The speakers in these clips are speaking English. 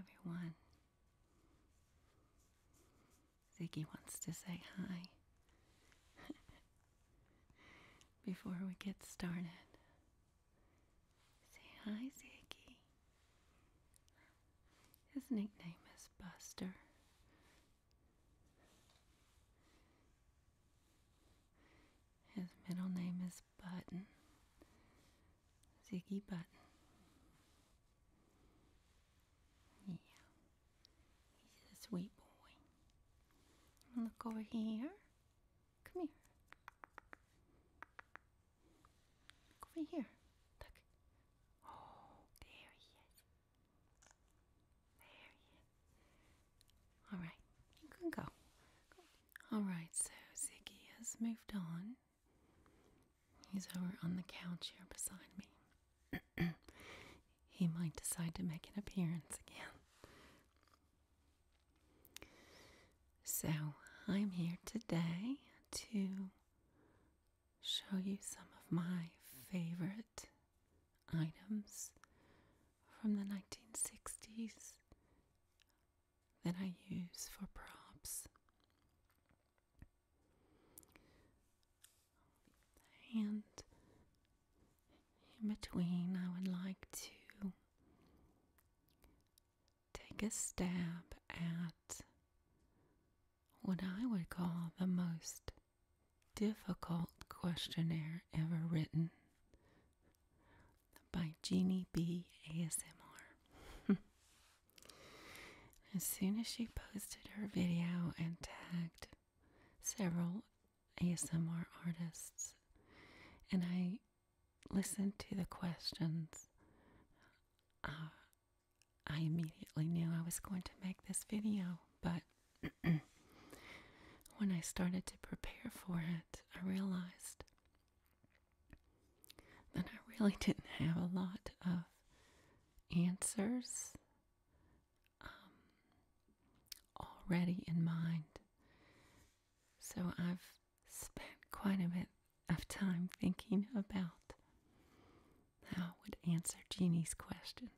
everyone. Ziggy wants to say hi before we get started. Say hi, Ziggy. His nickname is Buster. His middle name is Button. Ziggy Button. Yeah. He's a sweet boy. Look over here. Come here. Look over here. Look. Oh, there he is. There he is. All right. You can go. All right, so Ziggy has moved on. He's over on the couch here beside me. He might decide to make an appearance again. So, I'm here today to show you some of my favorite items from the 1960s that I use for props. And in between, I would like to take a stab at what I would call the most difficult questionnaire ever written by Jeannie B. ASMR. As soon as she posted her video and tagged several ASMR artists, and I listened to the questions, I immediately knew I was going to make this video, but when I started to prepare for it, I realized that I really didn't have a lot of answers already in mind. So I've spent quite a bit of time thinking about how I would answer Jeannie's questions,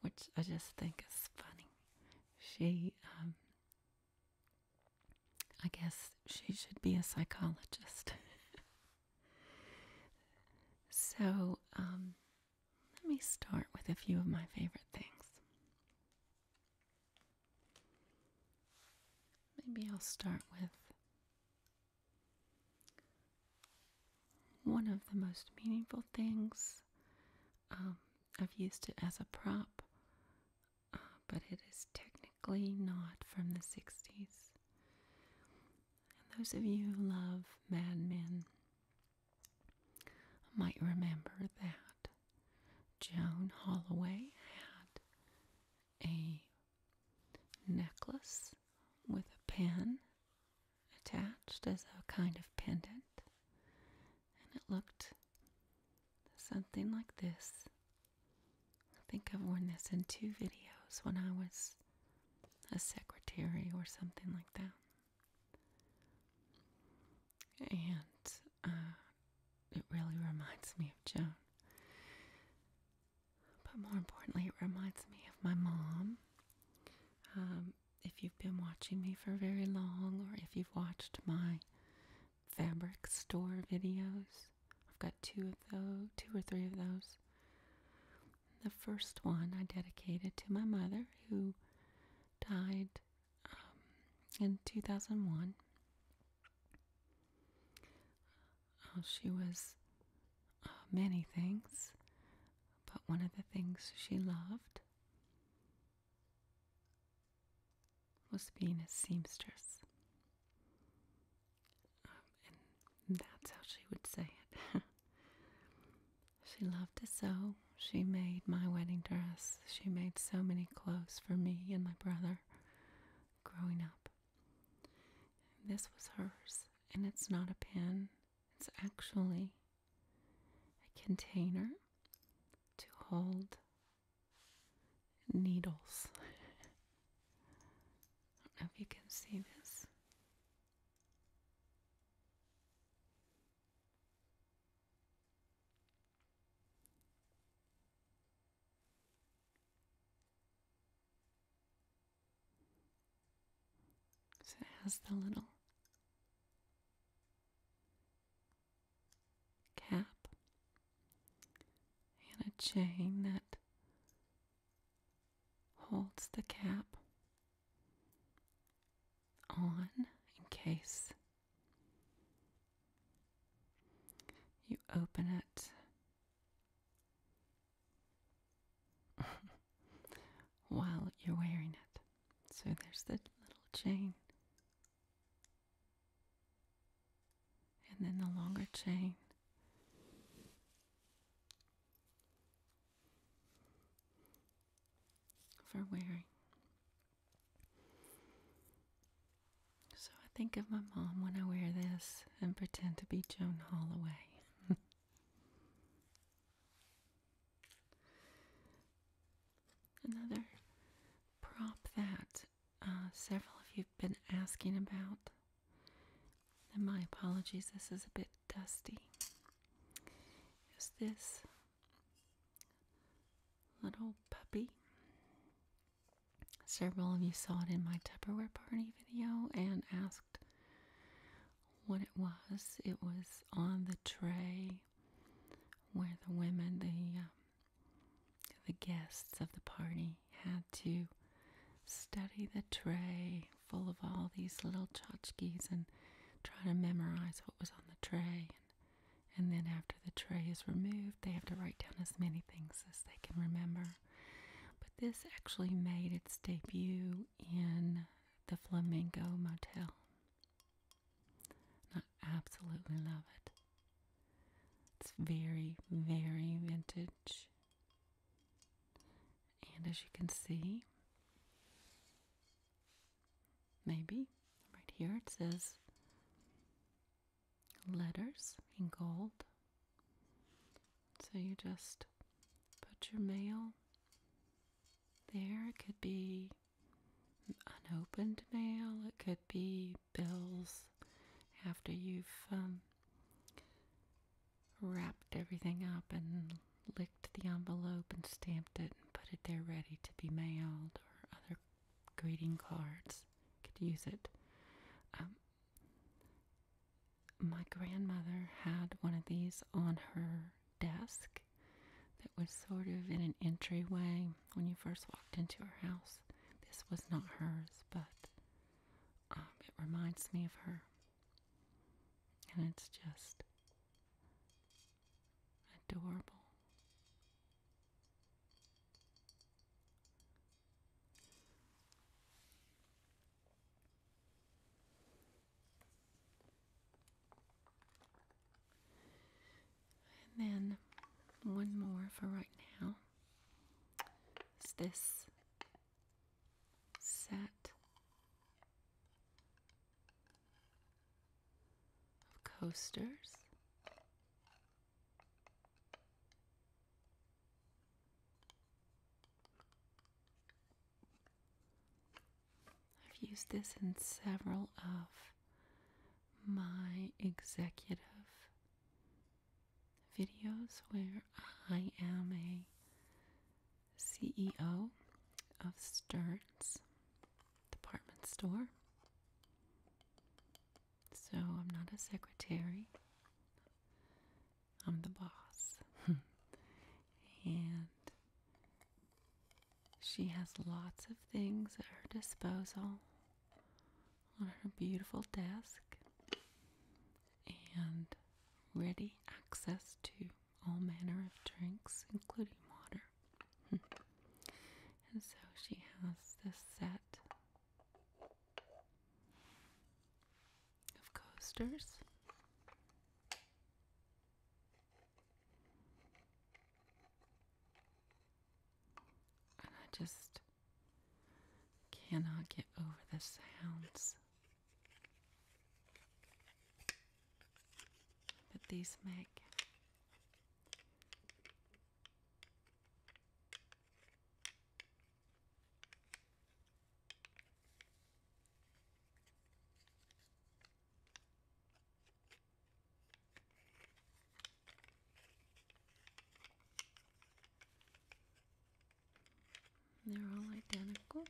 which I just think is funny. I guess she should be a psychologist. So, let me start with a few of my favorite things. Maybe I'll start with one of the most meaningful things. I've used it as a prop, but it is technically not from the 60s. And those of you who love Mad Men might remember that Joan Holloway had a necklace with a pin attached as a kind of pendant, and it looked something like this. I think I've worn this in 2 videos when I was a secretary or something like that. And it really reminds me of Joan. But more importantly, it reminds me of my mom. If you've been watching me for very long, or if you've watched my fabric store videos, I've got 2 of those, 2 or 3 of those. The first one I dedicated to my mother, who died in 2001. She was many things, but one of the things she loved was being a seamstress. And that's how she would say it. She loved to sew. She made my wedding dress. She made so many clothes for me and my brother growing up. This was hers, and it's not a pin. It's actually a container to hold needles. I don't know if you can see this. has the little cap and a chain that holds the cap on in case you open it while you're wearing it. So there's the little chain, and then the longer chain. For wearing. So I think of my mom when I wear this and pretend to be Joan Holloway. Another prop that several of you have been asking about, and my apologies, this is a bit dusty, is this little puppy. Several of you saw it in my Tupperware party video and asked what it was. It was on the tray where the women, the guests of the party, had to study the tray full of all these little tchotchkes and try to memorize what was on the tray. And then after the tray is removed, they have to write down as many things as they can remember. But this actually made its debut in the Flamingo Motel. I absolutely love it. It's very, very vintage. And as you can see, maybe right here it says letters in gold. So you just put your mail there. It could be unopened mail, it could be bills after you've wrapped everything up and licked the envelope and stamped it and put it there ready to be mailed, or other greeting cards. You could use it. My grandmother had one of these on her desk that was sort of in an entryway when you first walked into her house. This was not hers, but it reminds me of her. And it's just adorable. And then one more for right now is this set of coasters. I've used this in several of my executive videos where I am a CEO of Stearns department store. So I'm not a secretary, I'm the boss. And she has lots of things at her disposal on her beautiful desk and ready access to all manner of drinks, including water. And so she has this set of coasters. And I just cannot get over the sounds that these make. They're all identical.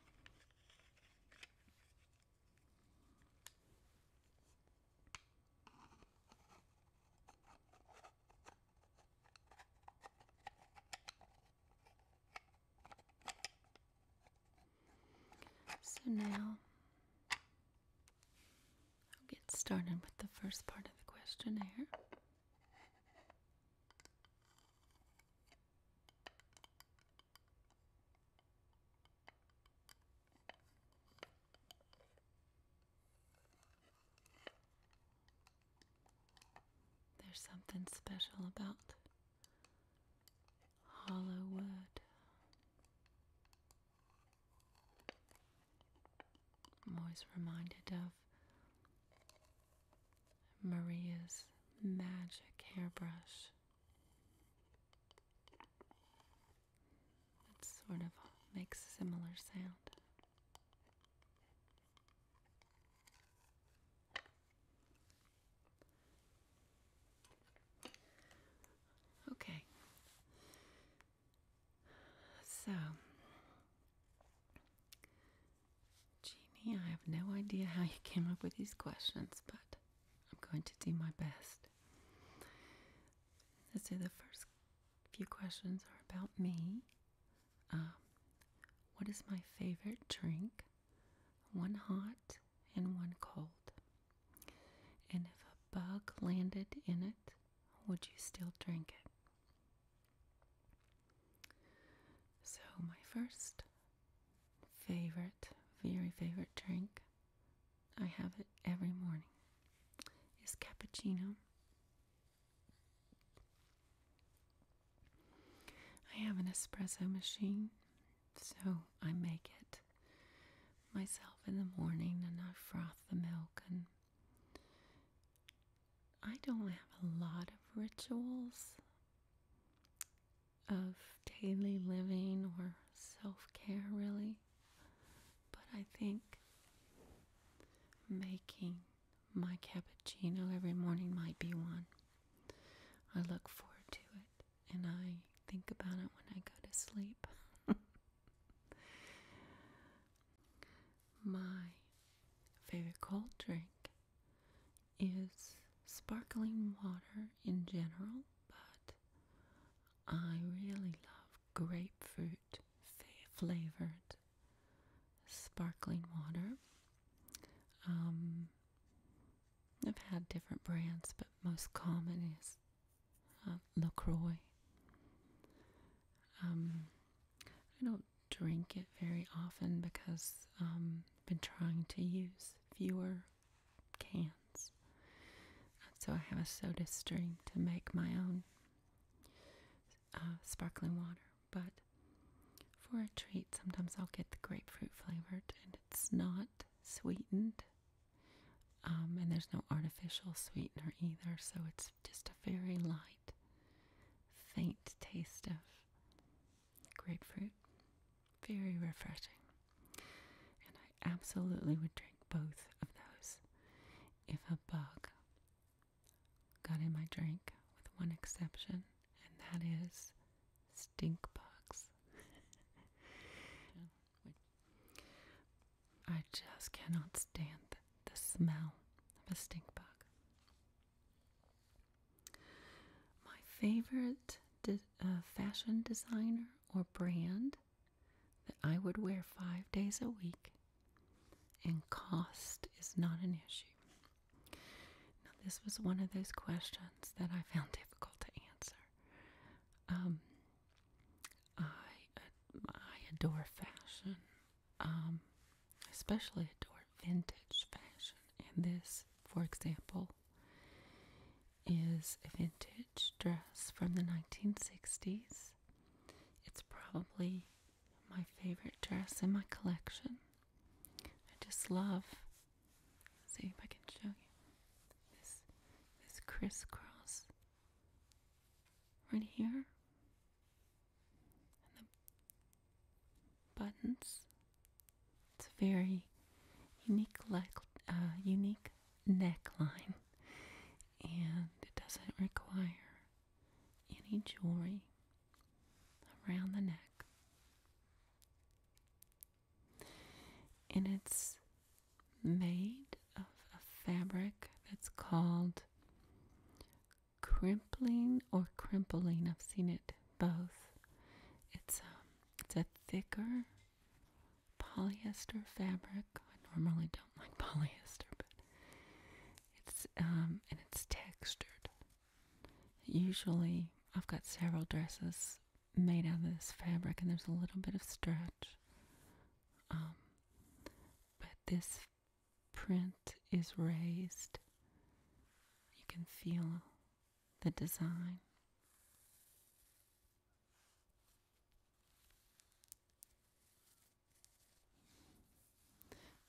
So now I'll get started with the first part of the questionnaire. There's something special about hollow wood. I'm always reminded of Maria's magic hairbrush. It sort of makes a similar sound. Okay. So, Jeannie, I have no idea how you came up with these questions, but I'm going to do my best. So the first few questions are about me. What is my favorite drink? One hot and one cold. And if a bug landed in it, would you still drink it? So my first favorite, very favorite drink, I have it every morning, is cappuccino. I have an espresso machine, so I make it myself in the morning and I froth the milk, and I don't have a lot of rituals of daily living or self-care really, but I think making my cappuccino every morning might be one. I look forward to it and I think about it when I go to sleep. My favorite cold drink is sparkling water in general, but I really love grapefruit flavored sparkling water. I've had different brands, but most common is LaCroix. I don't drink it very often because I've been trying to use fewer cans. So I have a soda stream to make my own sparkling water. But for a treat, sometimes I'll get the grapefruit flavored, and it's not sweetened. And there's no artificial sweetener either, so it's just a very light, faint taste of grapefruit. Very refreshing. And I absolutely would drink both of those if a bug got in my drink, with one exception, and that is stink bugs. I just cannot stand the smell of a stink bug. My favorite fashion designer or brand that I would wear 5 days a week, and cost is not an issue. Now, this was one of those questions that I found difficult to answer. I adore fashion. Especially adore vintage fashion. And this, for example, is a vintage dress from the 1960s. It's probably my favorite dress in my collection. I just love, see if I can show you, this crisscross right here. And the buttons. It's a very unique neckline, and it doesn't require any jewelry around the neck. And it's made of a fabric that's called crimpling or crimpling. I've seen it both. It's a thicker polyester fabric. I normally don't like polyester, but and it's textured. Usually, I've got several dresses made out of this fabric, and there's a little bit of stretch. But this print is raised. You can feel the design.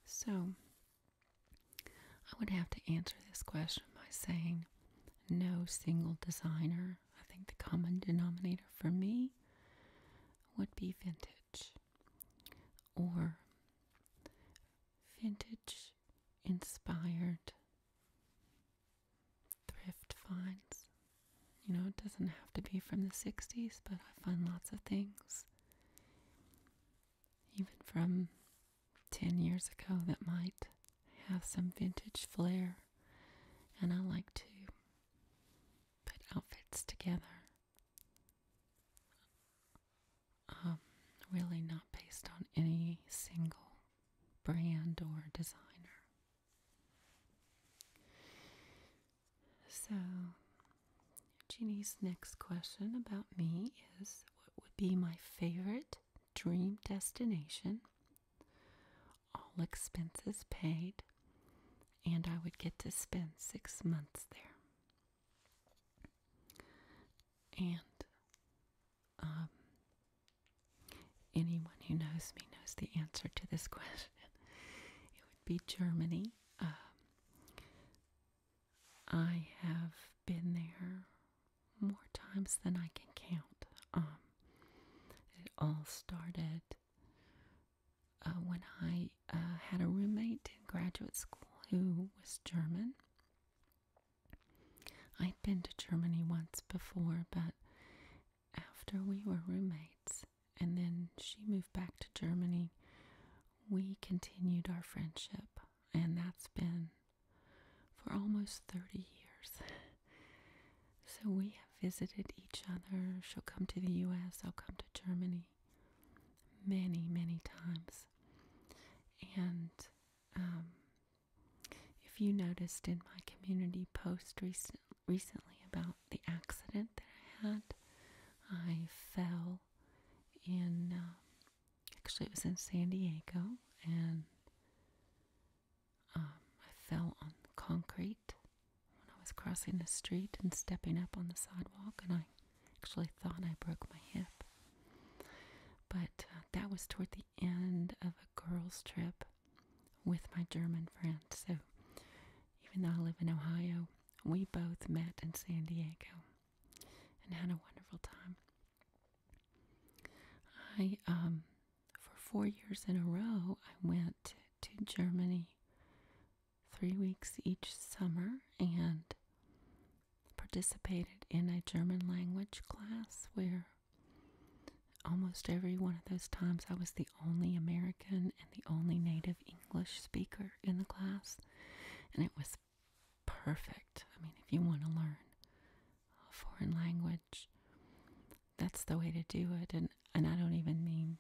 So, I would have to answer this question by saying no single designer. I think the common denominator for me would be vintage, or vintage inspired thrift finds. It doesn't have to be from the 60s, but I find lots of things, even from 10 years ago, that might have some vintage flair. And I like to put outfits together, really not based on any single brand or designer. So, Jeannie's next question about me is, what would be my favorite dream destination, all expenses paid, and I would get to spend 6 months there? And anyone who knows me knows the answer to this question. It would be Germany. I have been there more times than I can count. It all started when I had a roommate in graduate school who was German. I'd been to Germany once before, but after we were roommates and then she moved back to Germany, we continued our friendship, and that's been for almost 30 years. So we have visited each other. She'll come to the U.S., I'll come to Germany many, many times. And if you noticed in my community post recently about the accident that I had, I fell in, actually it was in San Diego, and I fell on the concrete when I was crossing the street and stepping up on the sidewalk, and I actually thought I broke my hip. But that was toward the end of a girls' trip with my German friend. So even though I live in Ohio, we both met in San Diego and had a wonderful time. For 4 years in a row, I went to Germany 3 weeks each summer and participated in a German language class where almost every one of those times I was the only American and the only native English speaker in the class. And it was perfect. I mean, if you want to learn a foreign language, that's the way to do it. And I don't even mean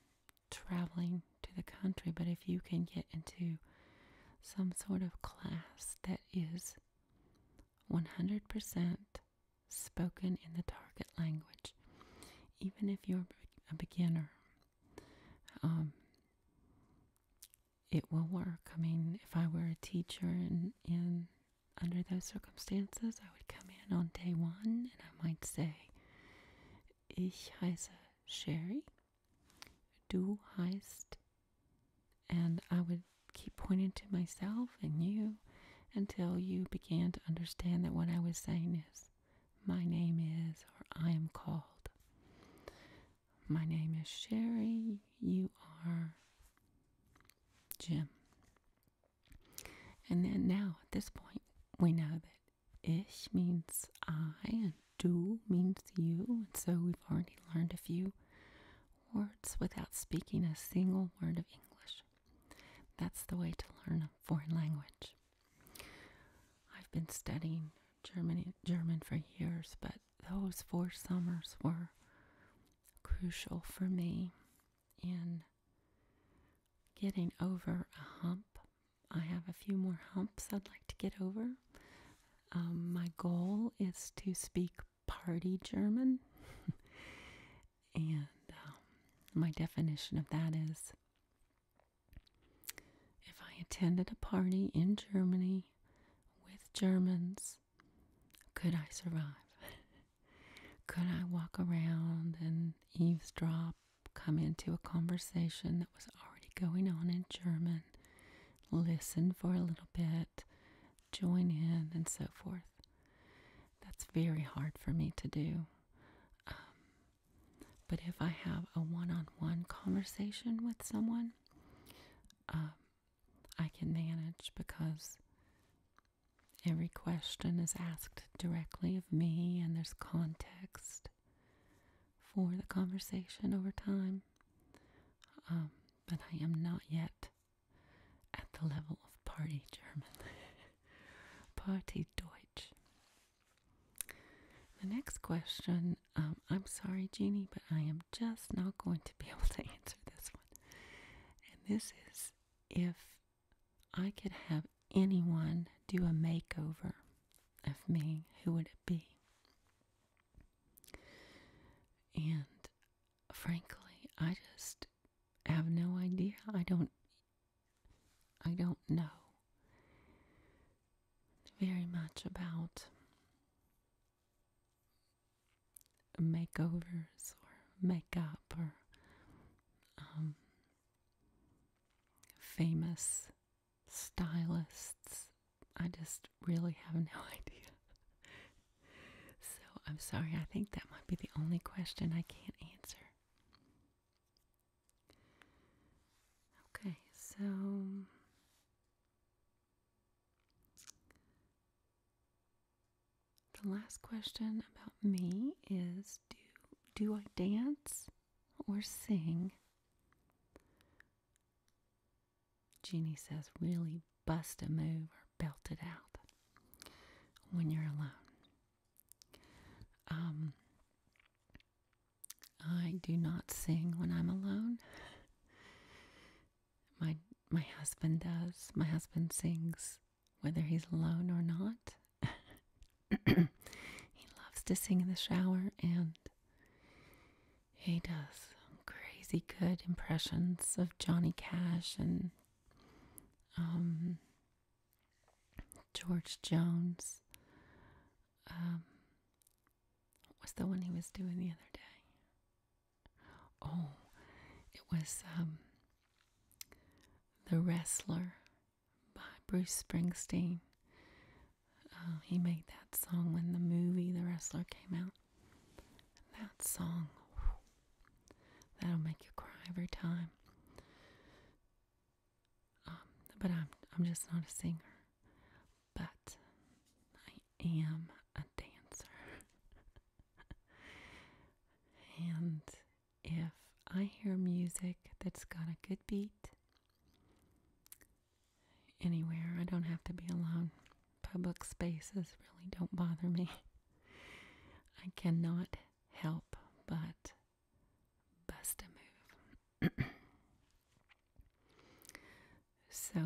traveling to the country, but if you can get into some sort of class that is 100% spoken in the target language, even if you're a beginner, it will work. I mean, if I were a teacher in under those circumstances, I would come in on day 1 and I might say, Ich heiße Sherry, du heißt, and I would keep pointing to myself and you until you began to understand that what I was saying is, my name is, or I am called. My name is Sherry, you are Jim. And then now, at this point, we know that Ich means I and Du means you, and so we've already learned a few words without speaking a single word of English. That's the way to learn a foreign language. I've been studying German for years, but those 4 summers were crucial for me in getting over a hump. I have a few more humps I'd like to get over. My goal is to speak party German, and my definition of that is if I attended a party in Germany with Germans, could I survive? Could I walk around and eavesdrop, come into a conversation that was already going on in German, listen for a little bit, join in, and so forth? That's very hard for me to do. But if I have a one-on-one conversation with someone, I can manage because every question is asked directly of me and there's context for the conversation over time. But I am not yet at the level of party German. Party Deutsch. The next question, I'm sorry, Jeannie, but I am just not going to be able to answer this one. And this is, if I could have anyone do a makeover of me, who would it be? And frankly, I just have no idea. I don't know very much about makeovers or makeup or famous stylists. I just really have no idea. So I'm sorry, I think that might be the only question I can't answer. Okay, so the last question about me is, do I dance or sing? Jeannie says really bust a move or belt it out when you're alone. I do not sing when I'm alone. My husband does. My husband sings whether he's alone or not. He loves to sing in the shower, and he does crazy good impressions of Johnny Cash and George Jones. What was the one he was doing the other day? Oh, it was The Wrestler by Bruce Springsteen. He made that song when the movie The Wrestler came out. That song, that'll make you cry every time. But I'm just not a singer. But I am a dancer. And if I hear music that's got a good beat, anywhere, I don't have to be alone. Public spaces really don't bother me. I cannot help but bust a move. So,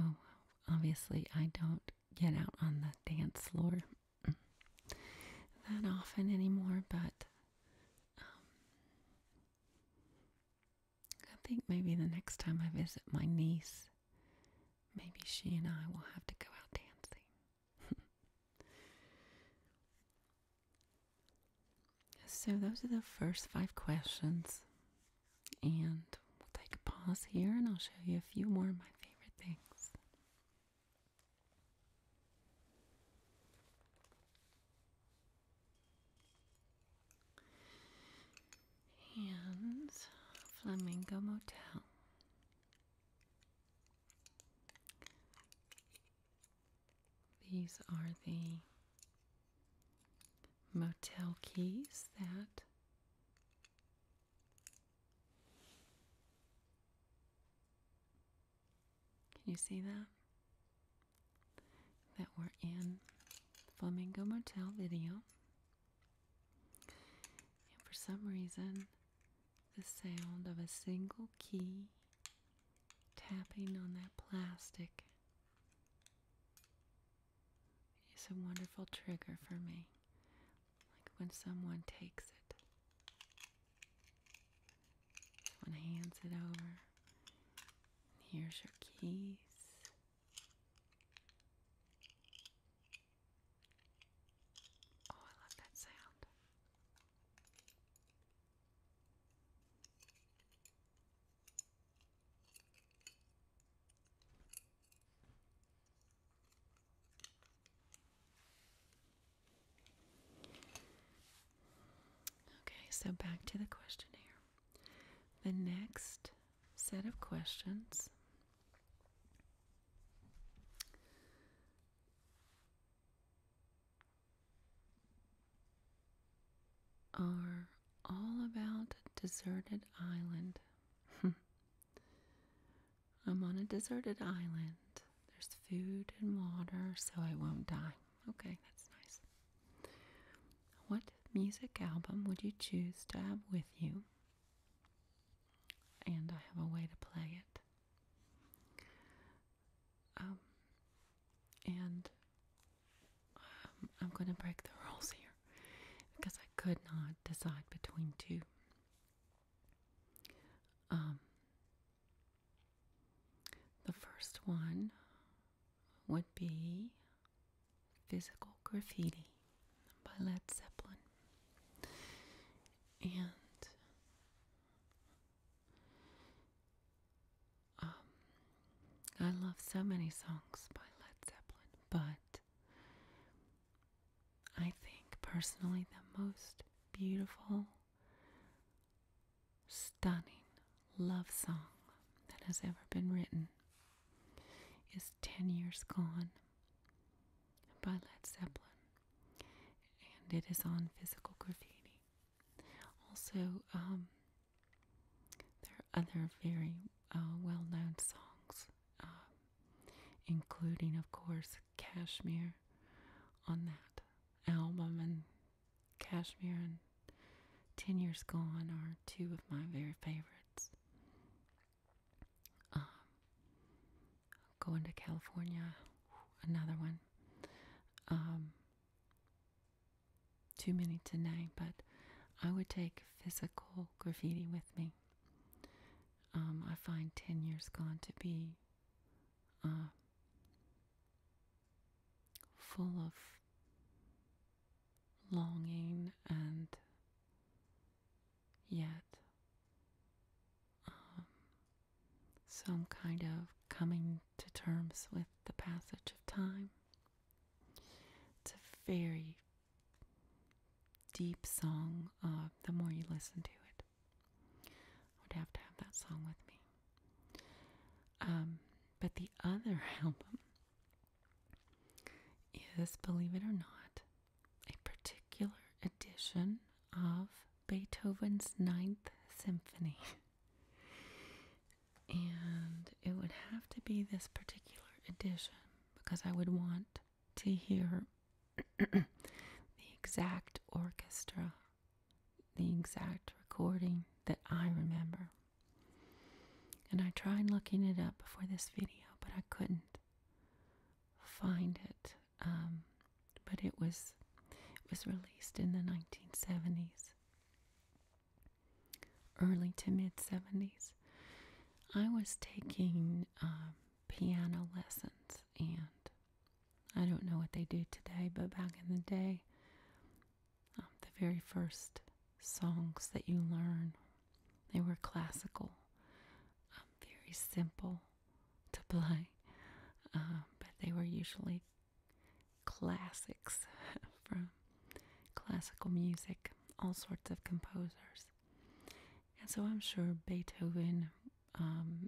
obviously, I don't get out on the dance floor that often anymore, but I think maybe the next time I visit my niece, maybe she and I will have to go out dancing. So those are the first 5 questions. And we'll take a pause here and I'll show you a few more of my favorite things. And Flamingo Motel. These are the motel keys that can you see that? That were in Flamingo Motel video. And for some reason, the sound of a single key tapping on that plastic is a wonderful trigger for me. Like when someone takes it, someone hands it over. Here's your keys. Oh, I love that sound. Okay, so back to the questionnaire. The next set of questions are all about a deserted island. I'm on a deserted island. There's food and water, so I won't die. Okay, that's nice. What music album would you choose to have with you? And I have a way to play it. And I'm going to break the rules here because I could not decide between two. The first one would be Physical Graffiti by Led Zeppelin. And I love so many songs by Led Zeppelin, but I think personally the most beautiful, stunning love song that has ever been written is 10 Years Gone by Led Zeppelin, and it is on Physical Graffiti. Also, there are other very well-known songs, including, of course, Kashmir on that album, and Kashmir and 10 Years Gone are two of my very favorites. Going to California, another one. Too many to name, but I would take Physical Graffiti with me. I find 10 Years Gone to be full of longing and yet some kind of coming to terms with the passage of time. It's a very deep song. The more you listen to it, I would have to have that song with me. But the other album is, believe it or not, a particular edition of Beethoven's Ninth Symphony. And it would have to be this particular edition because I would want to hear the exact orchestra, the exact recording that I remember. And I tried looking it up before this video, but I couldn't find it. But it was released in the 1970s, early to mid 70s. I was taking piano lessons, and I don't know what they do today, but back in the day, the very first songs that you learn, they were classical, very simple to play, but they were usually classics from classical music, all sorts of composers. And so I'm sure Beethoven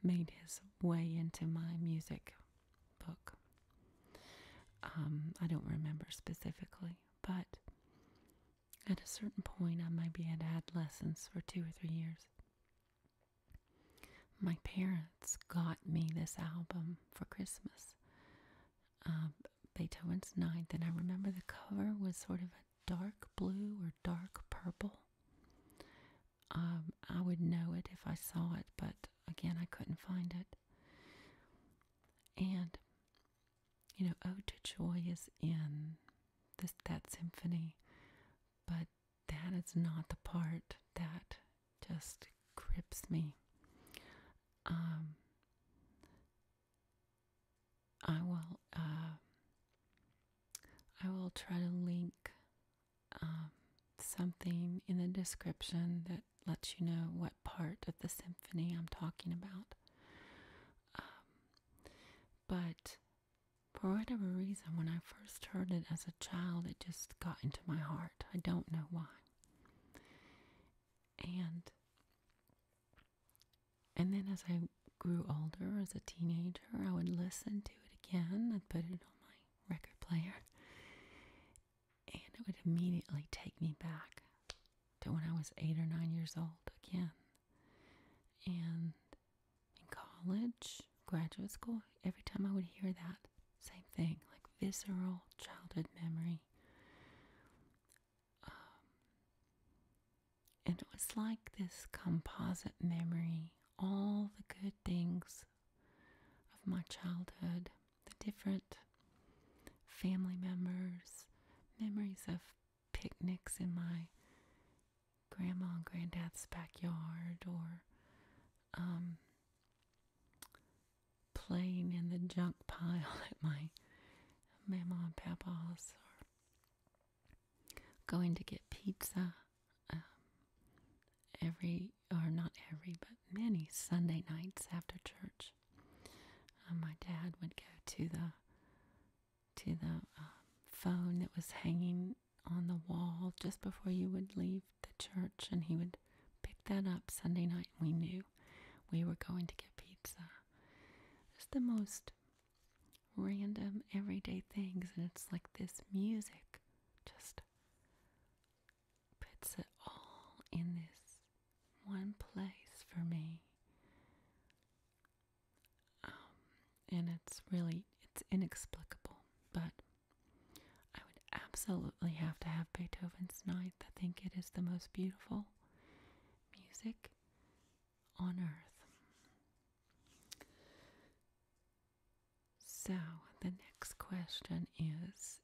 made his way into my music book. I don't remember specifically, but at a certain point I maybe had had lessons for 2 or 3 years. My parents got me this album for Christmas, Beethoven's Ninth, and I remember the cover was sort of a dark blue or dark purple. I would know it if I saw it, but again, I couldn't find it. Ode to Joy is in that symphony, but that is not the part that just grips me. I will try to link something in the description that lets you know what part of the symphony I'm talking about. But for whatever reason, when I first heard it as a child, it just got into my heart. I don't know why. And then as I grew older, as a teenager, I would listen to it again. I'd put it on my record player, and it would immediately take me back to when I was 8 or 9 years old again. And in college, graduate school, every time I would hear that, same thing, like visceral childhood memory. And it was like this composite memory, all the good things of my childhood, the different family members, memories of picnics in my grandma and granddad's backyard, or playing in the junk pile at my mama and papa's, or going to get pizza but many Sunday nights after church. My dad would go to the phone that was hanging on the wall just before you would leave the church, and he would pick that up Sunday night, and we knew we were going to get pizza. Just the most random, everyday things, and it's like this music just puts it all in this one place for me. And it's inexplicable, but I would absolutely have to have Beethoven's Ninth. I think it is the most beautiful music on earth. So the next question is,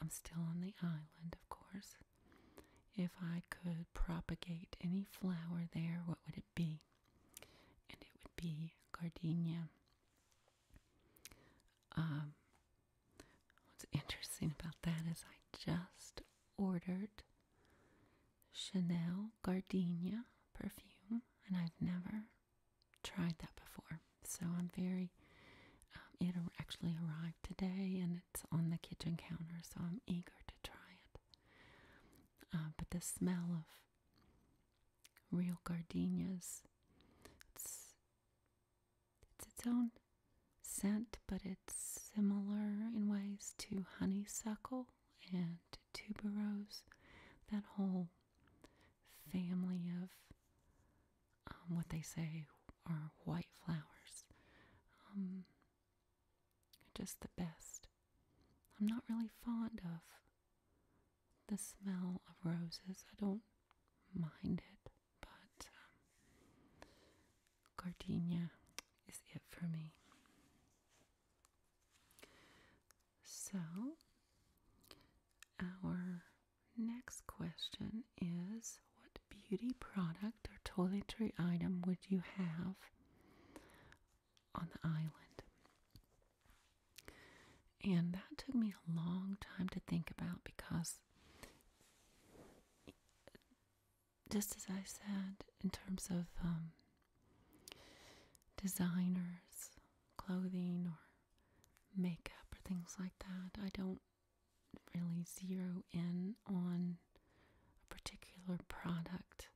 I'm still on the island, of course. If I could propagate any flower there, what would it be? And it would be gardenia. What's interesting about that is I just ordered Chanel Gardenia perfume, and I've never tried that before. So I'm very, it actually arrived today, and it's on the kitchen counter, so I'm eager to try it. But the smell of real gardenias, it's its own scent, but it's similar in ways to honeysuckle and tuberose, that whole family of what they say are white flowers. Just the best. I'm not really fond of the smell of roses. I don't mind it, but gardenia is it for me. So, our next question is, what beauty product or toiletry item would you have on the island? And that took me a long time to think about, because just as I said, in terms of designers, clothing, or makeup, or things like that, I don't really zero in on a particular product.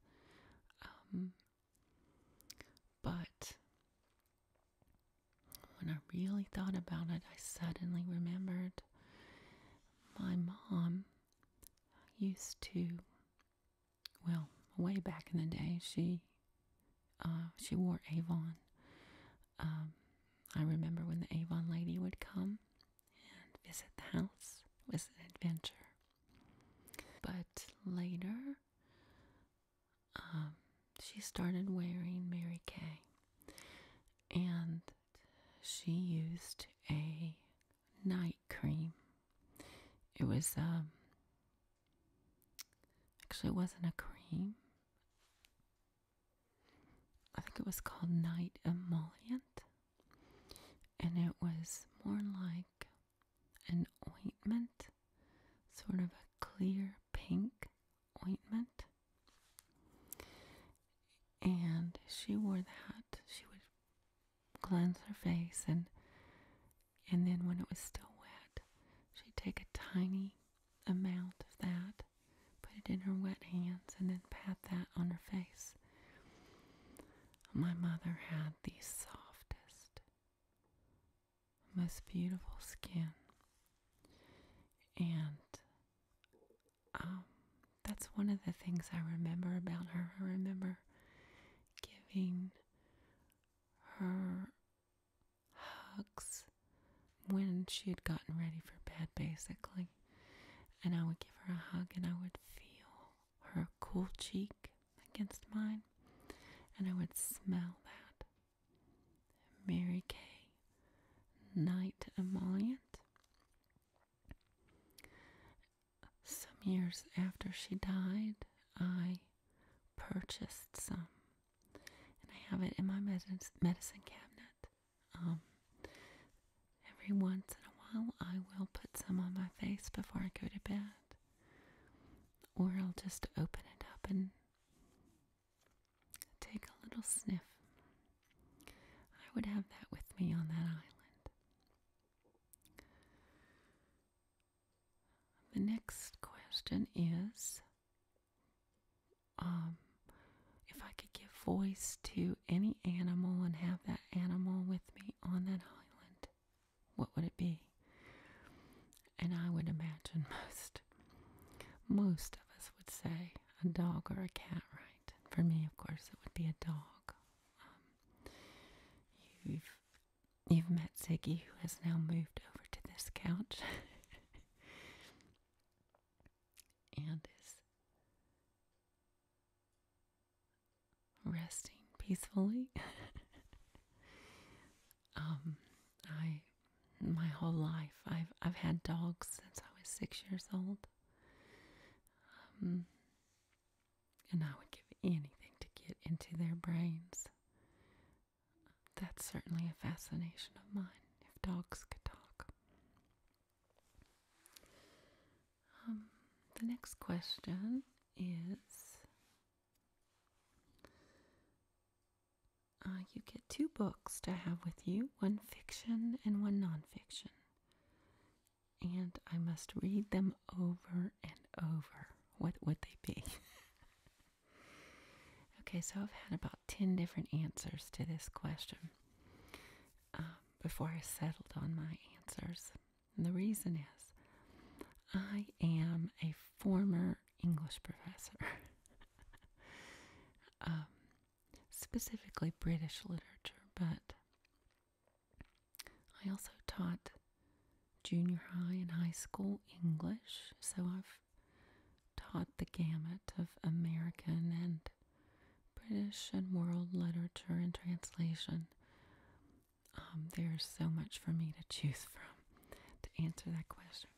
But when I really thought about it, I suddenly remembered my mom used to, well, way back in the day, she wore Avon. I remember when the Avon lady would come and visit the house. It was an adventure. But later, she started wearing Mary Kay, and she used a night cream. It was, actually, it wasn't a cream. I think it was called Night Emollient. And it was more like an ointment, sort of a clear pink ointment. And she wore that. She would cleanse her face, and then when it was still wet, she'd take a tiny amount of that, put it in her wet hands, and then pat that on her face. My mother had the softest, most beautiful skin, and that's one of the things I remember about her. I remember giving her hugs when she had gotten ready for bed, basically. And I would give her a hug, and I would feel her cool cheek against mine, and I would smell that Mary Kay Night Emollient. Some years after she died, I purchased some, and I have it in my medicine cabinet. Every once in a while, I will put some on my face before I go to bed, or I'll just open it up and take a little sniff. I would have that with me on that island. The next question is, if I could give voice to any animal and have that animal with me on that island, what would it be? And I would imagine most of us would say a dog or a cat, right? For me, of course, it would be a dog. You've met Ziggy, who has now moved over to this couch and is resting peacefully. My whole life, I've had dogs since I was 6 years old, and I would give anything to get into their brains. That's certainly a fascination of mine, if dogs could talk. The next question is, you get 2 books to have with you, one fiction and one nonfiction. And I must read them over and over. What would they be? Okay, so I've had about 10 different answers to this question before I settled on my answers. And the reason is, I am a former English professor, specifically British literature, but I also taught junior high and high school English, so I've taught the gamut of American and British and world literature and translation. There's so much for me to choose from to answer that question.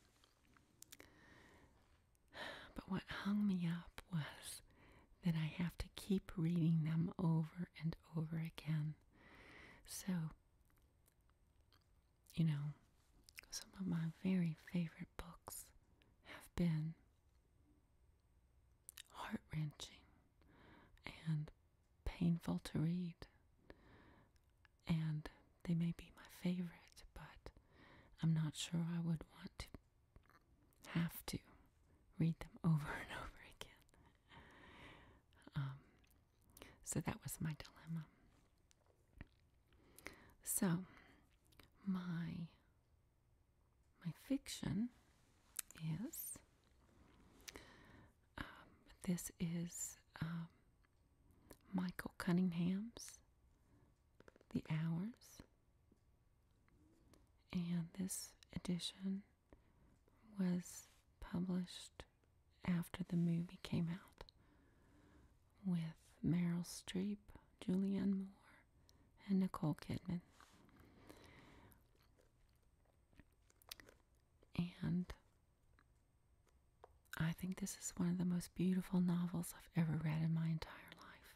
But what hung me up was that I have to keep reading them over and over again. So, some of my very favorite books have been heart-wrenching and painful to read. And they may be my favorite, but I'm not sure I would want to have to read them over and over again. So that was my dilemma. So my fiction is, this is Michael Cunningham's The Hours, and this edition was published after the movie came out, with Meryl Streep, Julianne Moore, and Nicole Kidman. And I think this is one of the most beautiful novels I've ever read in my entire life.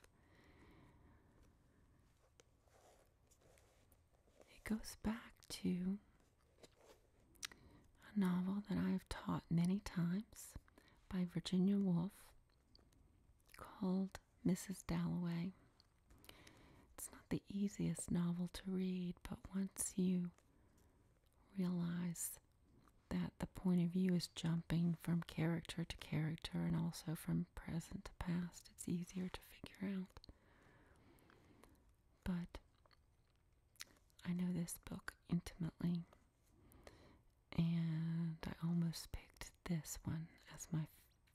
It goes back to a novel that I have taught many times by Virginia Woolf called Mrs. Dalloway. It's not the easiest novel to read, but once you realize that the point of view is jumping from character to character and also from present to past, it's easier to figure out. But I know this book intimately, and I almost picked this one as my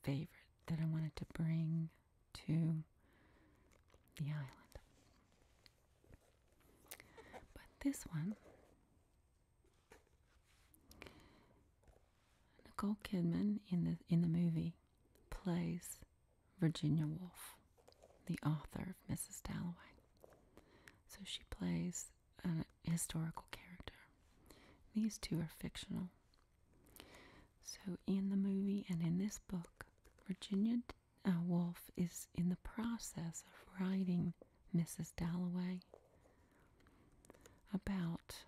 favorite that I wanted to bring to the island. But this one, Nicole Kidman in the movie plays Virginia Woolf, the author of Mrs. Dalloway. So she plays a historical character. These two are fictional. So in the movie and in this book, Virginia Woolf is in the process of writing Mrs. Dalloway. About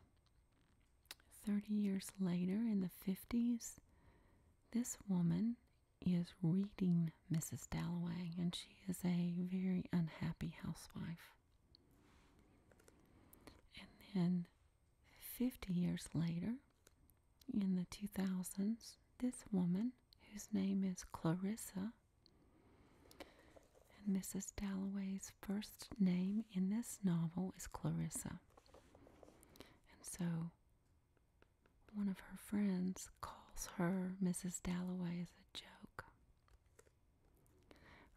30 years later, in the 50s, this woman is reading Mrs. Dalloway, and she is a very unhappy housewife. And then 50 years later, in the 2000s, this woman, whose name is Clarissa, and Mrs. Dalloway's first name in this novel is Clarissa. And so one of her friends calls her Mrs. Dalloway as a joke.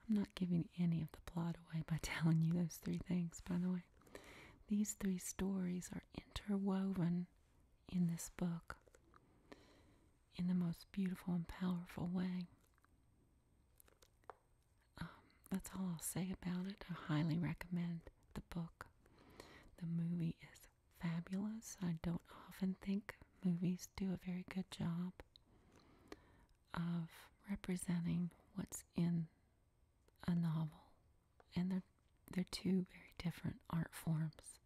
I'm not giving any of the plot away by telling you those three things, by the way. These three stories are interwoven in this book in the most beautiful and powerful way. That's all I'll say about it. I highly recommend the book. The movie is fabulous. I don't often think movies do a very good job of representing what's in a novel. And they're two very different art forms.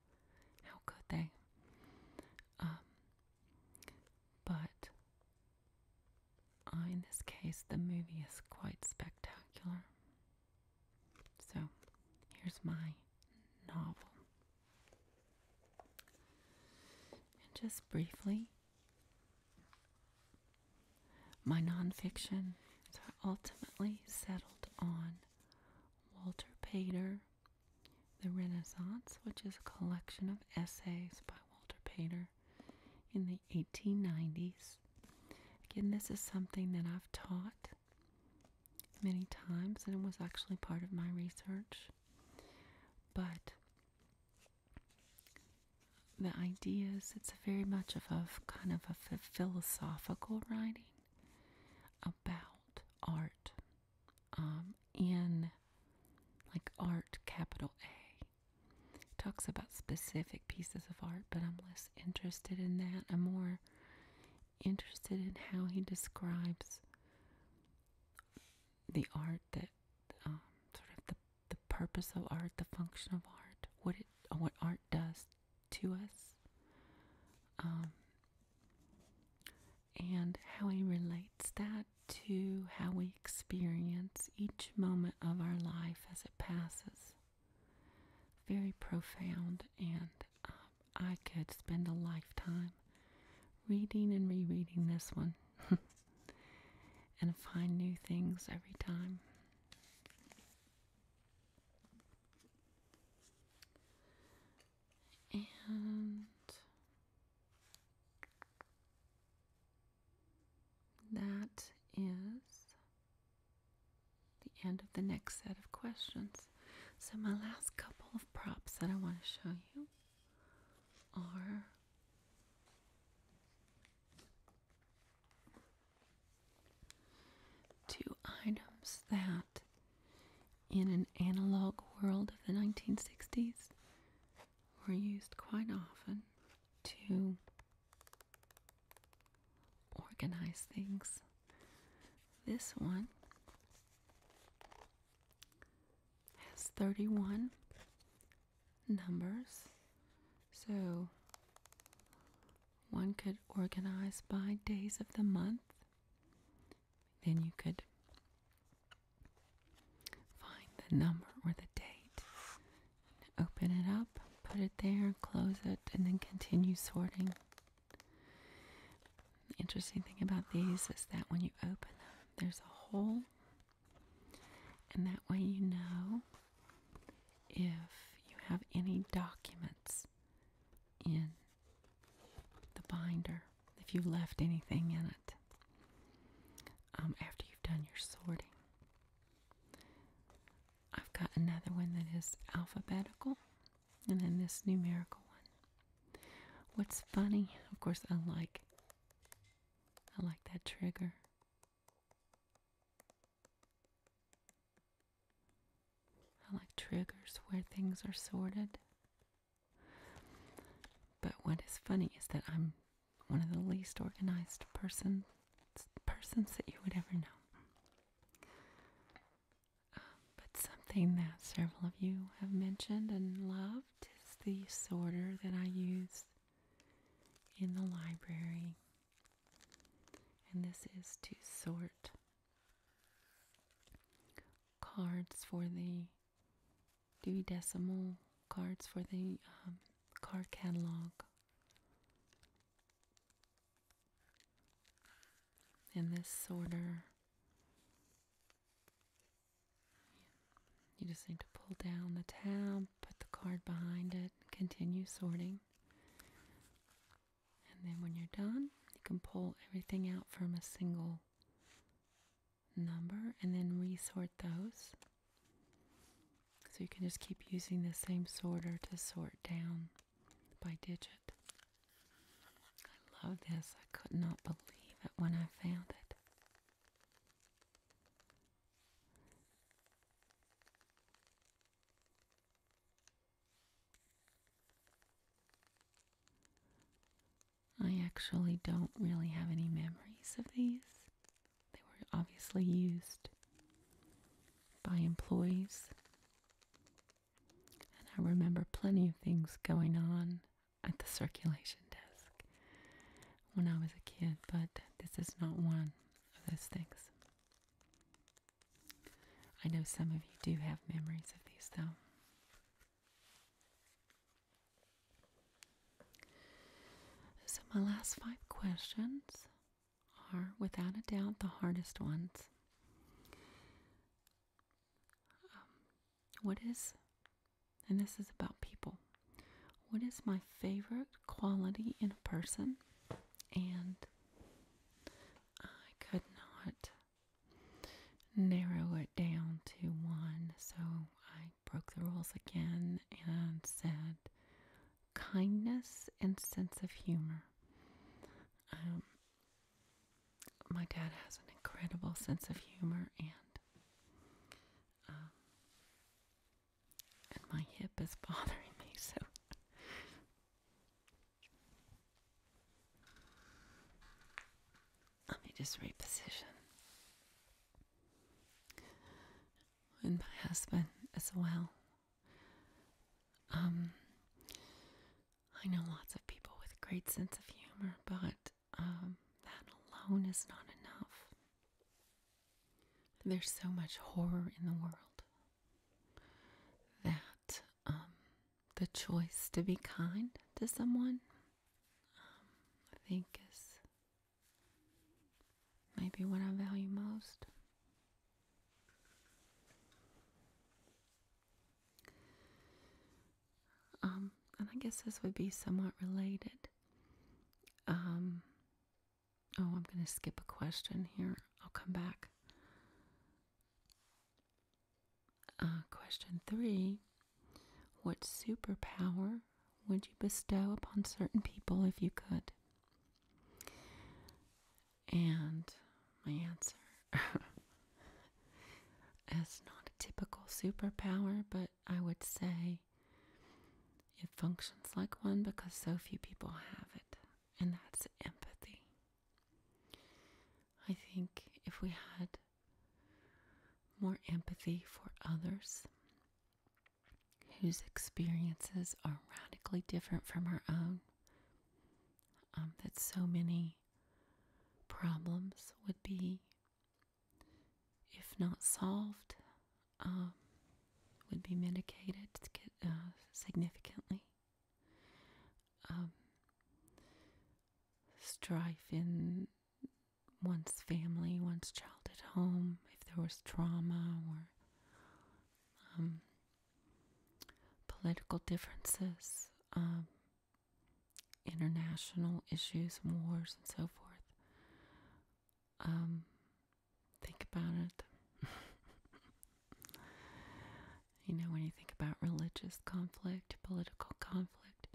How could they? But in this case, the movie is quite spectacular. So, here's my novel. And just briefly, my nonfiction, so I ultimately settled on Walter Pater, The Renaissance, which is a collection of essays by Walter Pater in the 1890s. Again, this is something that I've taught many times, and it was actually part of my research. But the ideas, it's very much of a kind of a philosophical writing about art, in like art, capital A. It talks about specific pieces of art, but I'm less interested in that. I'm more interested in how he describes the art, that sort of the purpose of art, the function of art, what art does to us, and how he relates that to how we experience each moment of our life as it passes. Very profound, and I could spend a lifetime reading and rereading this one and find new things every time. And that is the end of the next set of questions. So my last couple of props that I want to show you are two items that in an analog world of the 1960s were used quite often to organize things. things. This one has 31 numbers, so one could organize by days of the month. Then you could find the number or the date, open it up, put it there, close it, and then continue sorting. The interesting thing about these is that when you open them, there's a hole, and that way you know if you have any documents in the binder, if you've left anything in it after you've done your sorting. I've got another one that is alphabetical, and then this numerical one. What's funny, of course, I like that trigger. I like triggers where things are sorted. But what is funny is that I'm one of the least organized persons that you would ever know. But something that several of you have mentioned and loved is the sorter that I use in the library. And this is to sort cards for the Dewey Decimal, cards for the card catalog. And this sorter, you just need to pull down the tab, put the card behind it, continue sorting. And then when you're done, you can pull everything out from a single number and then resort those. So you can just keep using the same sorter to sort down by digit. I love this. I could not believe it when I found it. I actually don't really have any memories of these. They were obviously used by employees. And I remember plenty of things going on at the circulation desk when I was a kid, but this is not one of those things. I know some of you do have memories of these, though. So my last 5 questions are, without a doubt, the hardest ones. And this is about people, what is my favorite quality in a person? And I could not narrow it down to one, so I broke the rules again and said kindness and sense of humor. My dad has an incredible sense of humor, and my hip is bothering me, so let me just reposition. And my husband as well. I know lots of people with a great sense of humor, but that alone is not enough. There's so much horror in the world that the choice to be kind to someone, I think, is maybe what I value most. And I guess this would be somewhat related. I'm going to skip a question here. I'll come back. Question 3. What superpower would you bestow upon certain people if you could? And my answer is not a typical superpower, but I would say it functions like one because so few people have it, and that's empathy. I think if we had more empathy for others whose experiences are radically different from our own, that so many problems would be, if not solved, would be mitigated significantly. Strife in one's family, one's child at home, if there was trauma or political differences, international issues, wars, and so forth. Think about it. When you think about religious conflict, political conflict,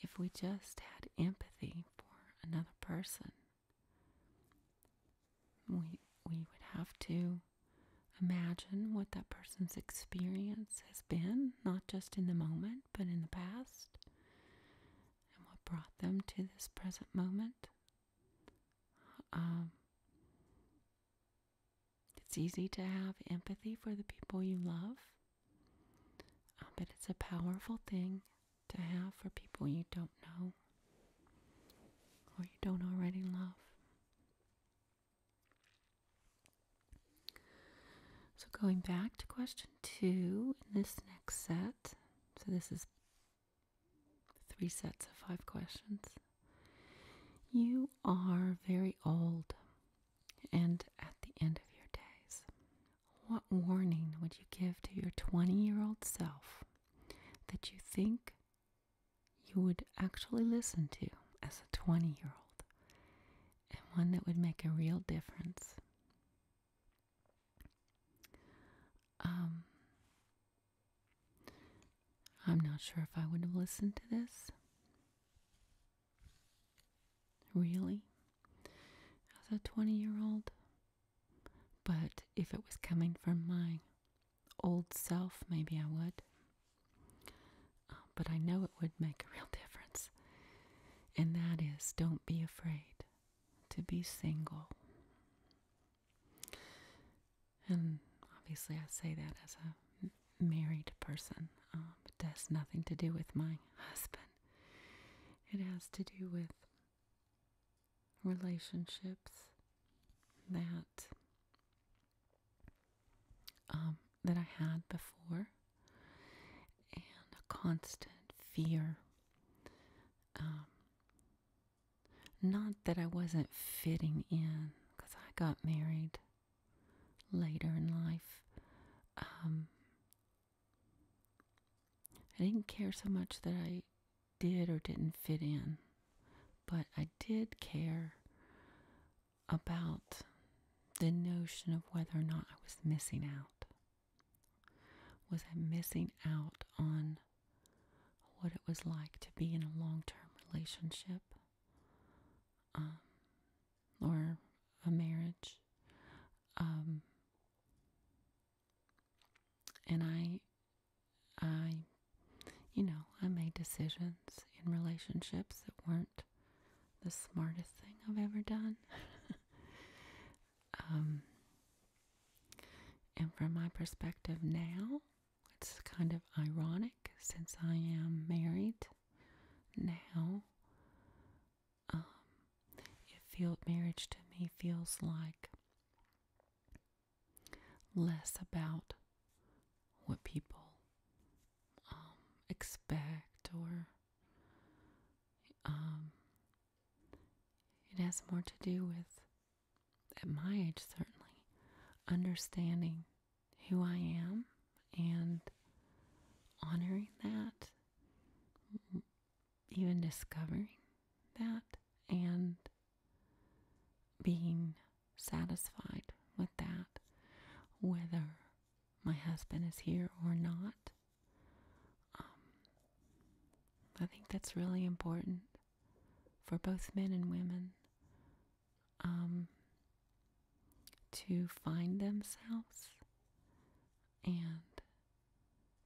if we just had empathy for another person, we would have to imagine what that person's experience has been, not just in the moment, but in the past, and what brought them to this present moment. It's easy to have empathy for the people you love, but it's a powerful thing to have for people you don't know or you don't already love. So going back to question 2 in this next set, so this is 3 sets of 5 questions. You are very old and at the end of your days. What warning would you give to your 20-year-old self that you think you would actually listen to as a 20-year-old, and one that would make a real difference? I'm not sure if I would have listened to this, really, as a 20-year-old. But if it was coming from my old self, maybe I would. But I know it would make a real difference. And that is, don't be afraid to be single. And obviously I say that as a married person. It has nothing to do with my husband. It has to do with relationships that I had before, and a constant fear. Not that I wasn't fitting in, because I got married later in life. I didn't care so much that I did or didn't fit in, but I did care about the notion of whether or not I was missing out. Was I missing out on what it was like to be in a long-term relationship or a marriage? And I made decisions in relationships that weren't the smartest thing I've ever done. And from my perspective now, it's kind of ironic, since I am married now. Marriage to me feels like less about what people expect, or it has more to do with, at my age certainly, understanding who I am and honoring that, even discovering that, and being satisfied with that, whether my husband is here or not. I think that's really important for both men and women, to find themselves and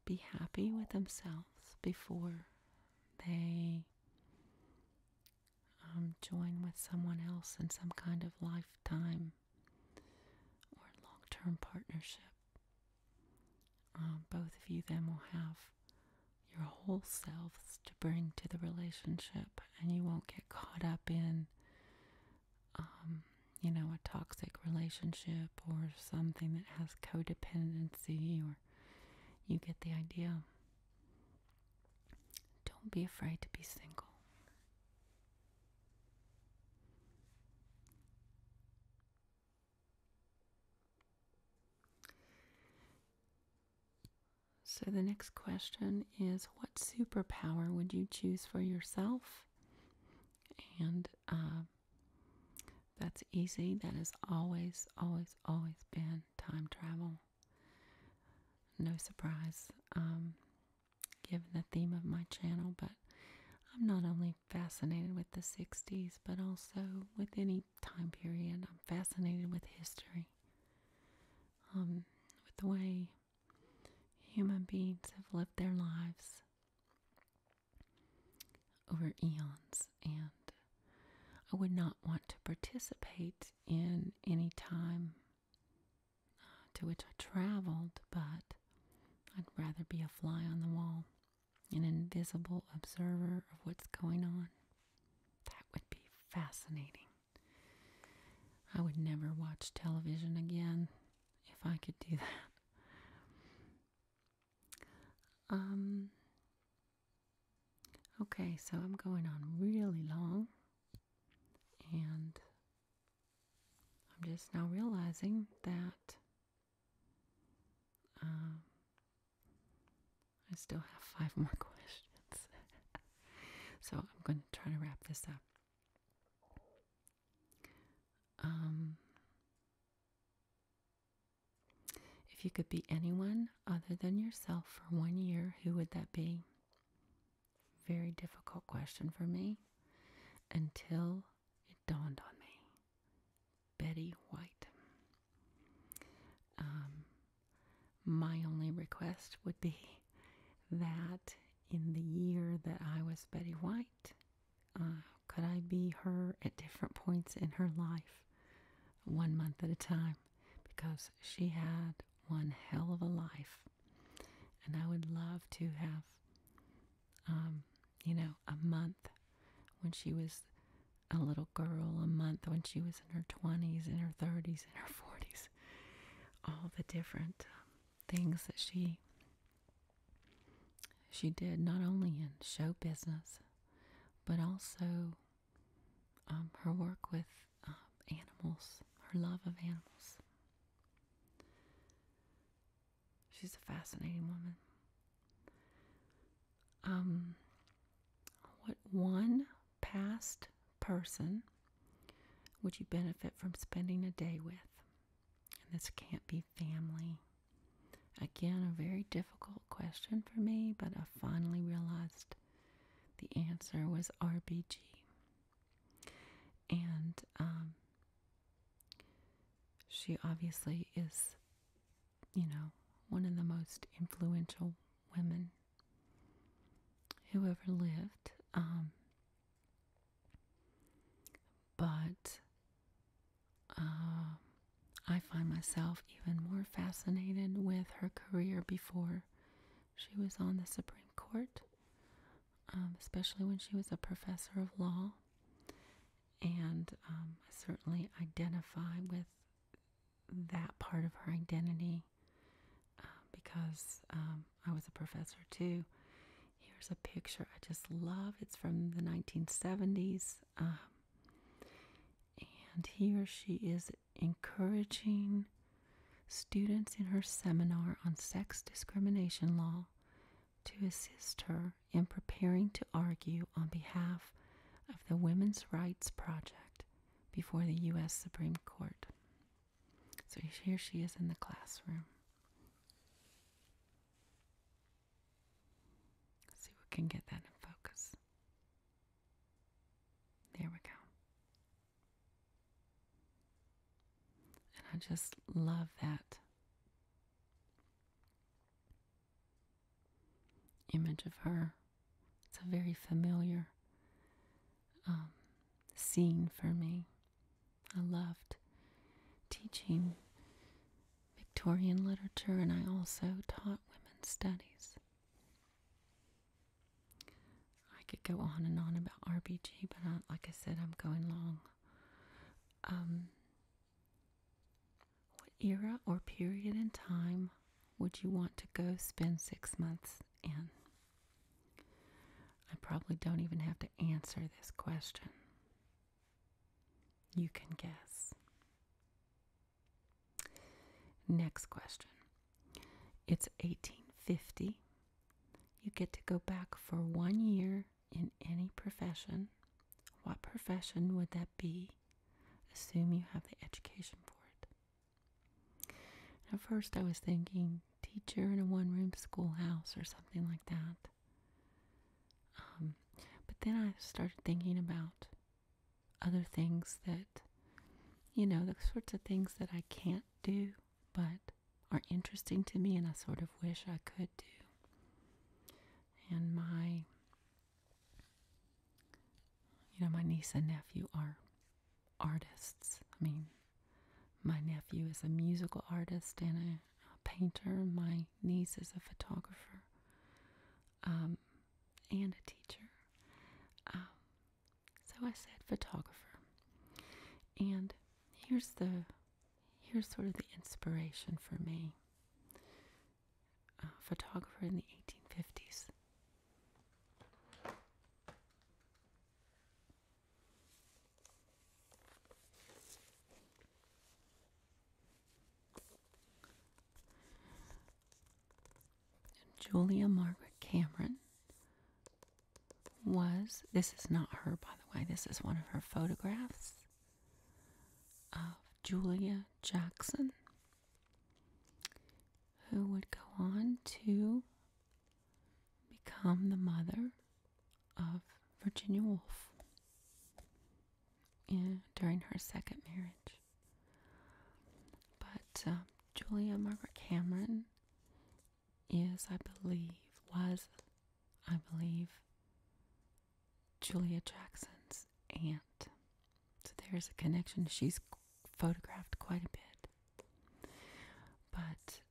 be happy with themselves before they join with someone else in some kind of lifetime long-term partnership. Both of you then will have your whole selves to bring to the relationship, and you won't get caught up in, a toxic relationship or something that has codependency, or you get the idea. Don't be afraid to be single. So the next question is, what superpower would you choose for yourself? And that's easy. That has always, always, always been time travel. No surprise, given the theme of my channel, but I'm not only fascinated with the 60s, but also with any time period. I'm fascinated with history, with the way human beings have lived their lives over eons, and I would not want to participate in any time to which I traveled, but I'd rather be a fly on the wall, an invisible observer of what's going on. That would be fascinating. I would never watch television again if I could do that. Okay, so I'm going on really long, and I'm just now realizing that I still have 5 more questions. So I'm going to try to wrap this up. If you could be anyone other than yourself for 1 year, who would that be? Very difficult question for me until it dawned on me. Betty White. My only request would be that in the year that I was Betty White, could I be her at different points in her life, 1 month at a time, because she had one hell of a life, and I would love to have, a month when she was a little girl, a month when she was in her 20s, in her 30s, in her 40s, all the different things that she did, not only in show business, but also her work with animals, her love of animals. She's a fascinating woman. What one past person would you benefit from spending a day with? And this can't be family. Again, a very difficult question for me, but I finally realized the answer was RBG. And she obviously is, one of the most influential women who ever lived. But I find myself even more fascinated with her career before she was on the Supreme Court, especially when she was a professor of law. And I certainly identify with that part of her identity because I was a professor too. Here's a picture I just love. It's from the 1970s. And here she is encouraging students in her seminar on sex discrimination law to assist her in preparing to argue on behalf of the Women's Rights Project before the U.S. Supreme Court. So here she is in the classroom. Let's see if we can get that in focus. There we go. And I just love that image of her. It's a very familiar scene for me. I loved teaching Victorian literature, and I also taught women's studies. I could go on and on about RBG, but like I said, I'm going long. What era or period in time would you want to go spend 6 months in? I probably don't even have to answer this question. You can guess. Next question. It's 1850. You get to go back for 1 year in any profession. What profession would that be? Assume you have the education for it. At first I was thinking teacher in a one-room schoolhouse or something like that. But then I started thinking about other things that, the sorts of things that I can't do but are interesting to me and I sort of wish I could do. And my niece and nephew are artists. I mean, my nephew is a musical artist and a painter. My niece is a photographer and a teacher. So I said photographer. And here's sort of the inspiration for me. Photographer in the 1850s. Julia Margaret Cameron this is not her, by the way, this is one of her photographs of Julia Jackson, who would go on to become the mother of Virginia Woolf during her second marriage. But Julia Margaret Cameron was, I believe, Julia Jackson's aunt. So there's a connection. She's photographed quite a bit. But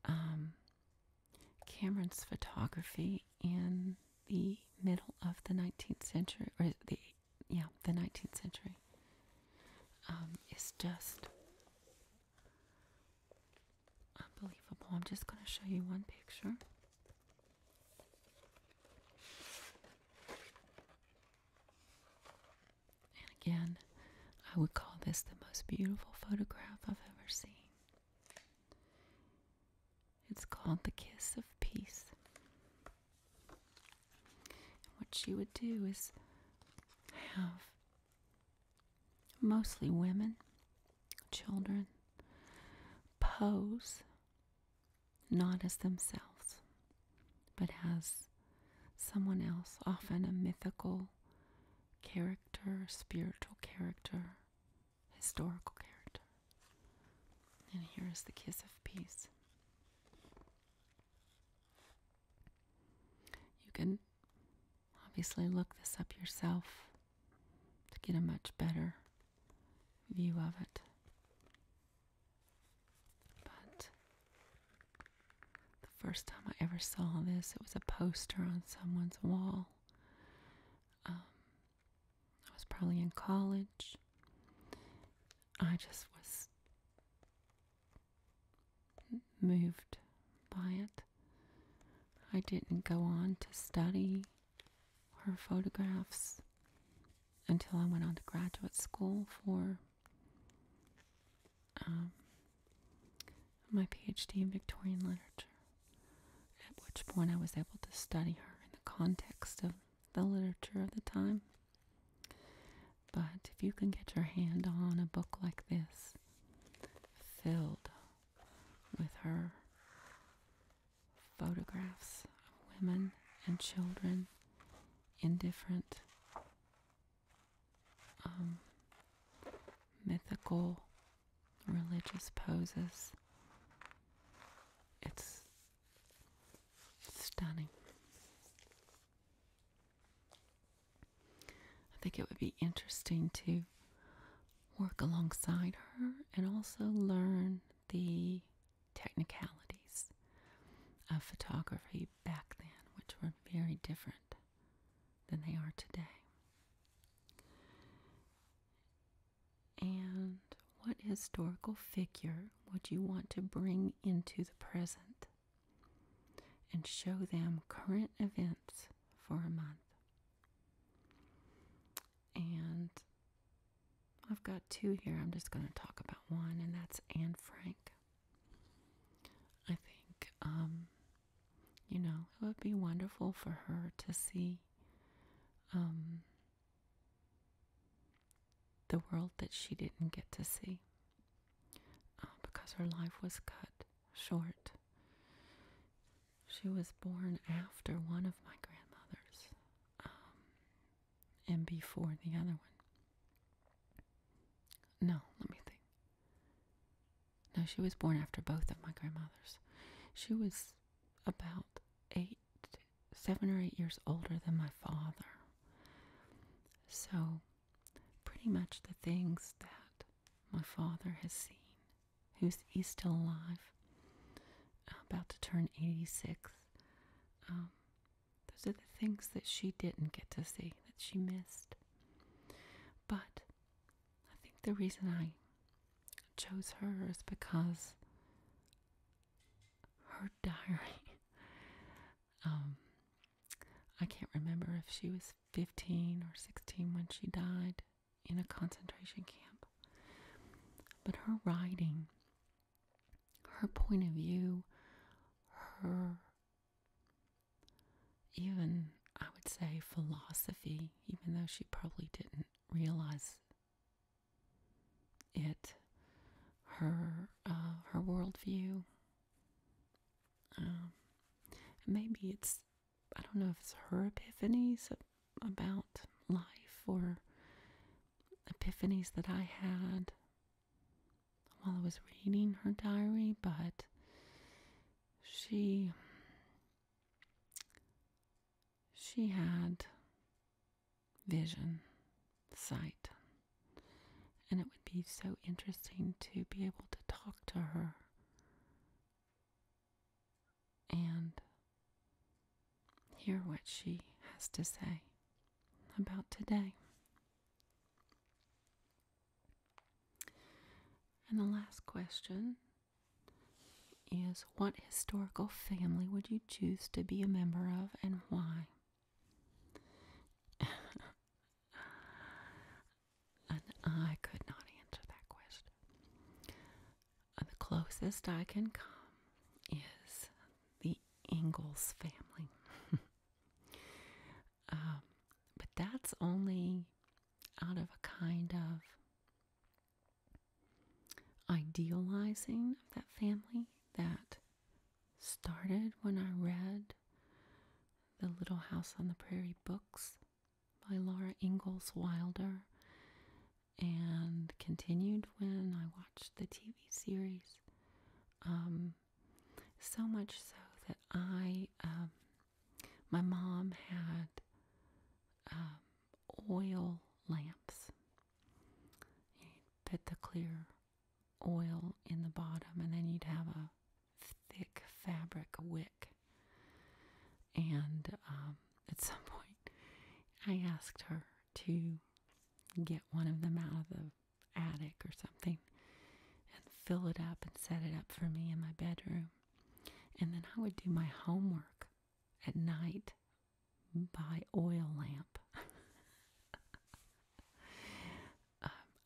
Cameron's photography in the middle of the 19th century, the 19th century, is just unbelievable. I'm just going to show you one picture. And again, I would call this the most beautiful photograph I've ever seen. It's called The Kiss of Peace. And what she would do is have mostly women, children, pose not as themselves, but as someone else, often a mythical character, spiritual character, historical character. And here is The Kiss of Peace. You can obviously look this up yourself to get a much better view of it. But the first time I ever saw this, it was a poster on someone's wall. I was probably in college. I just was moved by it. I didn't go on to study her photographs until I went on to graduate school for my PhD in Victorian literature, at which point I was able to study her in the context of the literature of the time. But if you can get your hand on a book like this, filled with her photographs of women and children in different mythical religious poses, it's stunning. I think it would be interesting to work alongside her and also learn the technicalities of photography back then, which were very different than they are today. And what historical figure would you want to bring into the present and show them current events for a month? And I've got two here. I'm just going to talk about one, and that's Anne Frank. I think, it would be wonderful for her to see the world that she didn't get to see because her life was cut short. She was born after one of my grandmothers and before the other one. No, let me think. No, she was born after both of my grandmothers. She was about 7 or 8 years older than my father. So, pretty much the things that my father has seen, he's still alive, about to turn 86. Those are the things that she didn't get to see, that she missed. But I think the reason I chose her is because her diary, I can't remember if she was 15 or 16 when she died in a concentration camp. But her writing, her point of view, her even, I would say, philosophy, even though she probably didn't realize it, her worldview, maybe it's, I don't know if it's her epiphanies about life or epiphanies that I had while I was reading her diary, but she had vision, sight, and it would be so interesting to be able to talk to her and hear what she has to say about today. And the last question is, what historical family would you choose to be a member of and why? And I could not answer that question. The closest I can come is the Ingalls family. But that's only out of a kind of idealizing of that family that started when I read the Little House on the Prairie books by Laura Ingalls Wilder, and continued when I watched the TV series. So much so that my mom had oil lamps. You'd put the clear oil in the bottom, and then you'd have a thick fabric wick. And at some point, I asked her to get one of them out of the attic or something and fill it up and set it up for me in my bedroom. And then I would do my homework at night by oil lamp.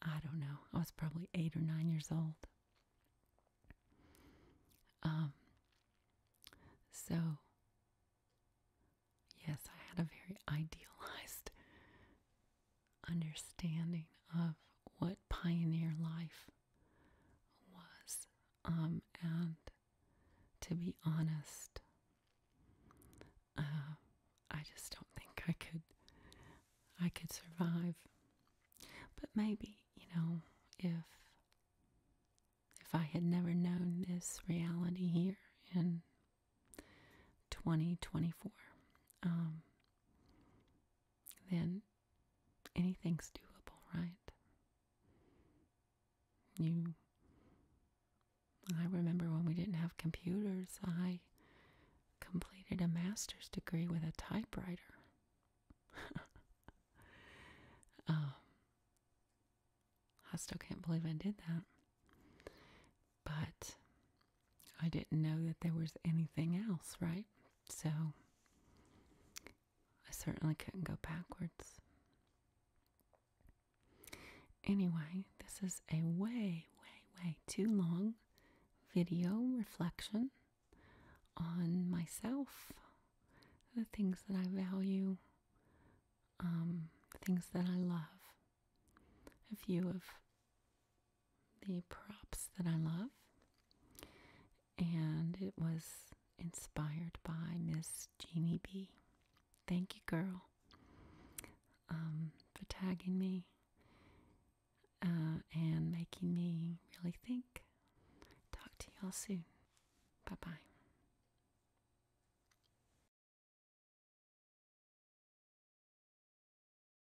I don't know. I was probably 8 or 9 years old. So, yes, I had a very idealized understanding of what pioneer life was. And to be honest, I just don't think I could survive. But maybe, if I had never known this reality here in 2024, then anything's doable, right? I remember when we didn't have master's degree with a typewriter. Oh, I still can't believe I did that. But I didn't know that there was anything else, right? So I certainly couldn't go backwards. Anyway, this is a way too long video reflection on myself, the things that I value, the things that I love, a few of the props that I love, and it was inspired by Miss Jeannie B. Thank you, girl, for tagging me and making me really think. Talk to y'all soon. Bye-bye.